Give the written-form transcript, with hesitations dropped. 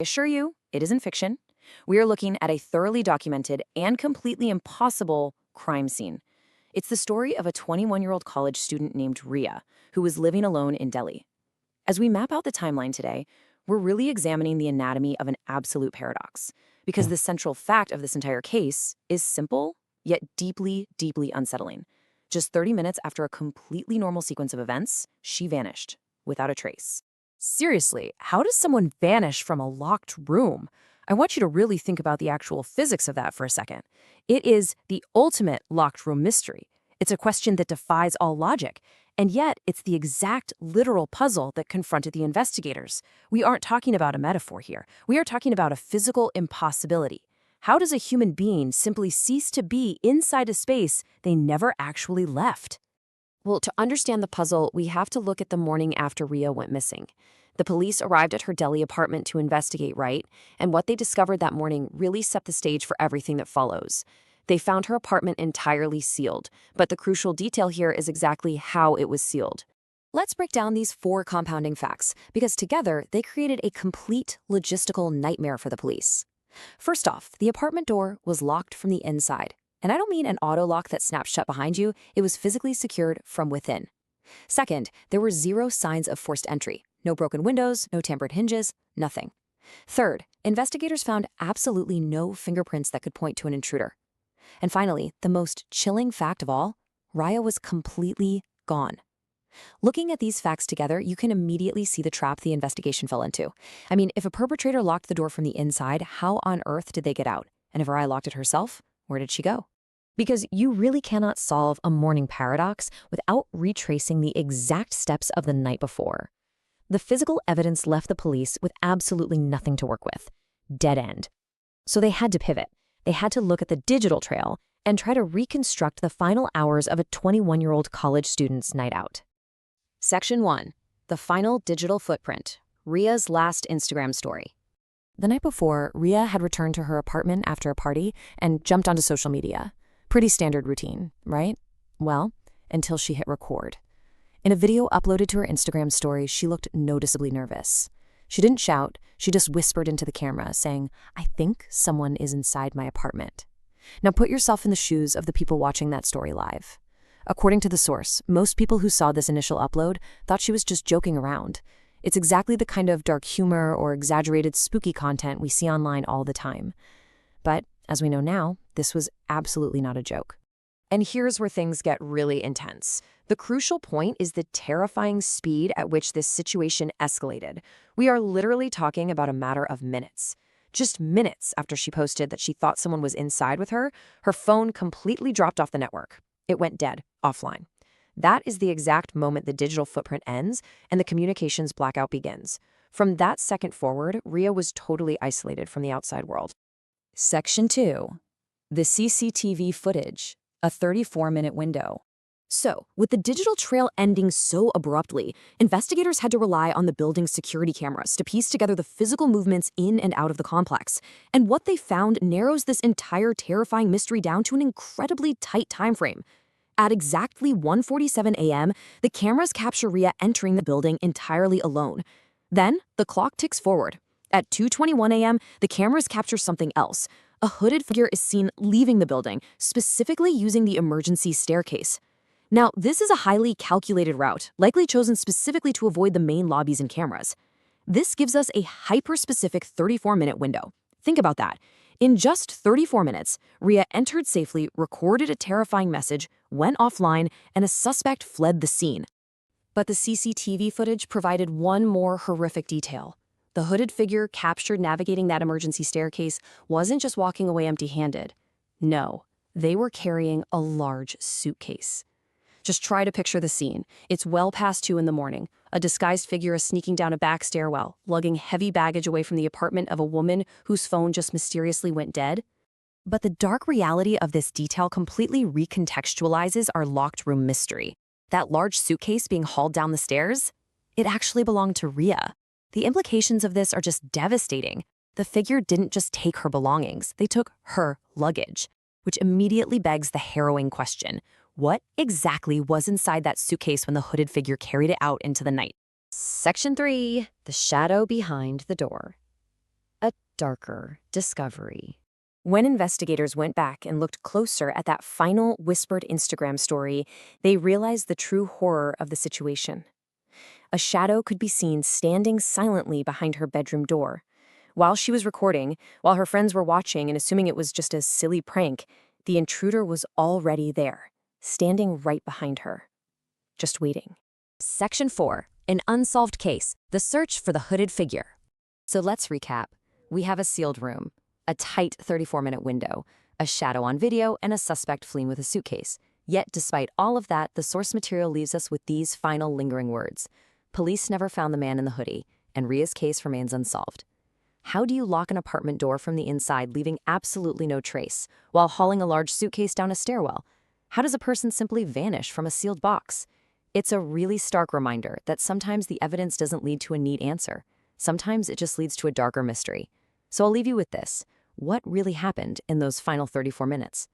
Assure you, it isn't fiction. We are looking at a thoroughly documented and completely impossible crime scene. It's the story of a 21-year-old college student named Ria, who was living alone in Delhi. As we map out the timeline today, we're really examining the anatomy of an absolute paradox, because the central fact of this entire case is simple, yet deeply, deeply unsettling. Just 30 minutes after a completely normal sequence of events, she vanished, without a trace. Seriously, how does someone vanish from a locked room? I want you to really think about the actual physics of that for a second. It is the ultimate locked room mystery. It's a question that defies all logic, and yet it's the exact literal puzzle that confronted the investigators. We aren't talking about a metaphor here. We are talking about a physical impossibility. How does a human being simply cease to be inside a space they never actually left? Well, to understand the puzzle, we have to look at the morning after Ria went missing. The police arrived at her Delhi apartment to investigate, right? And what they discovered that morning really set the stage for everything that follows. They found her apartment entirely sealed, but the crucial detail here is exactly how it was sealed. Let's break down these 4 compounding facts, because together they created a complete logistical nightmare for the police. First off, the apartment door was locked from the inside. And I don't mean an auto lock that snaps shut behind you, it was physically secured from within. Second, there were 0 signs of forced entry. No broken windows, no tampered hinges, nothing. Third, investigators found absolutely no fingerprints that could point to an intruder. And finally, the most chilling fact of all, Ria was completely gone. Looking at these facts together, you can immediately see the trap the investigation fell into. I mean, if a perpetrator locked the door from the inside, how on earth did they get out? And if Ria locked it herself, where did she go? Because you really cannot solve a morning paradox without retracing the exact steps of the night before. The physical evidence left the police with absolutely nothing to work with. Dead end. So they had to pivot. They had to look at the digital trail and try to reconstruct the final hours of a 21-year-old college student's night out. Section 1. The final digital footprint. Ria's last Instagram story. The night before, Ria had returned to her apartment after a party and jumped onto social media. Pretty standard routine, right? Well, until she hit record. In a video uploaded to her Instagram story, she looked noticeably nervous. She didn't shout, she just whispered into the camera, saying, "I think someone is inside my apartment." Now put yourself in the shoes of the people watching that story live. According to the source, most people who saw this initial upload thought she was just joking around. It's exactly the kind of dark humor or exaggerated spooky content we see online all the time. But, as we know now, this was absolutely not a joke. And here's where things get really intense. The crucial point is the terrifying speed at which this situation escalated. We are literally talking about a matter of minutes. Just minutes after she posted that she thought someone was inside with her, her phone completely dropped off the network. It went dead, offline. That is the exact moment the digital footprint ends and the communications blackout begins. From that second forward, Ria was totally isolated from the outside world. Section 2. The CCTV footage, a 34-minute window. So, with the digital trail ending so abruptly, investigators had to rely on the building's security cameras to piece together the physical movements in and out of the complex. And what they found narrows this entire terrifying mystery down to an incredibly tight time frame. At exactly 1:47 a.m., the cameras capture Ria entering the building entirely alone. Then, the clock ticks forward. At 2:21 a.m., the cameras capture something else. A hooded figure is seen leaving the building, specifically using the emergency staircase. Now, this is a highly calculated route, likely chosen specifically to avoid the main lobbies and cameras. This gives us a hyper-specific 34-minute window. Think about that. In just 34 minutes, Ria entered safely, recorded a terrifying message, went offline, and a suspect fled the scene. But the CCTV footage provided one more horrific detail. The hooded figure captured navigating that emergency staircase wasn't just walking away empty-handed. No, they were carrying a large suitcase. Just try to picture the scene. It's well past 2 in the morning. A disguised figure is sneaking down a back stairwell, lugging heavy baggage away from the apartment of a woman whose phone just mysteriously went dead. But the dark reality of this detail completely recontextualizes our locked room mystery. That large suitcase being hauled down the stairs? It actually belonged to Ria. The implications of this are just devastating. The figure didn't just take her belongings, they took her luggage, which immediately begs the harrowing question. What exactly was inside that suitcase when the hooded figure carried it out into the night? Section 3. The shadow behind the door. darker discovery. When investigators went back and looked closer at that final whispered Instagram story, they realized the true horror of the situation. A shadow could be seen standing silently behind her bedroom door. While she was recording, while her friends were watching and assuming it was just a silly prank, the intruder was already there, standing right behind her, just waiting. Section 4. An unsolved case, the search for the hooded figure. So let's recap. We have a sealed room, a tight 34-minute window, a shadow on video, and a suspect fleeing with a suitcase. Yet, despite all of that, the source material leaves us with these final lingering words. Police never found the man in the hoodie, and Ria's case remains unsolved. How do you lock an apartment door from the inside, leaving absolutely no trace, while hauling a large suitcase down a stairwell? How does a person simply vanish from a sealed box? It's a really stark reminder that sometimes the evidence doesn't lead to a neat answer. Sometimes it just leads to a darker mystery. So I'll leave you with this. What really happened in those final 34 minutes?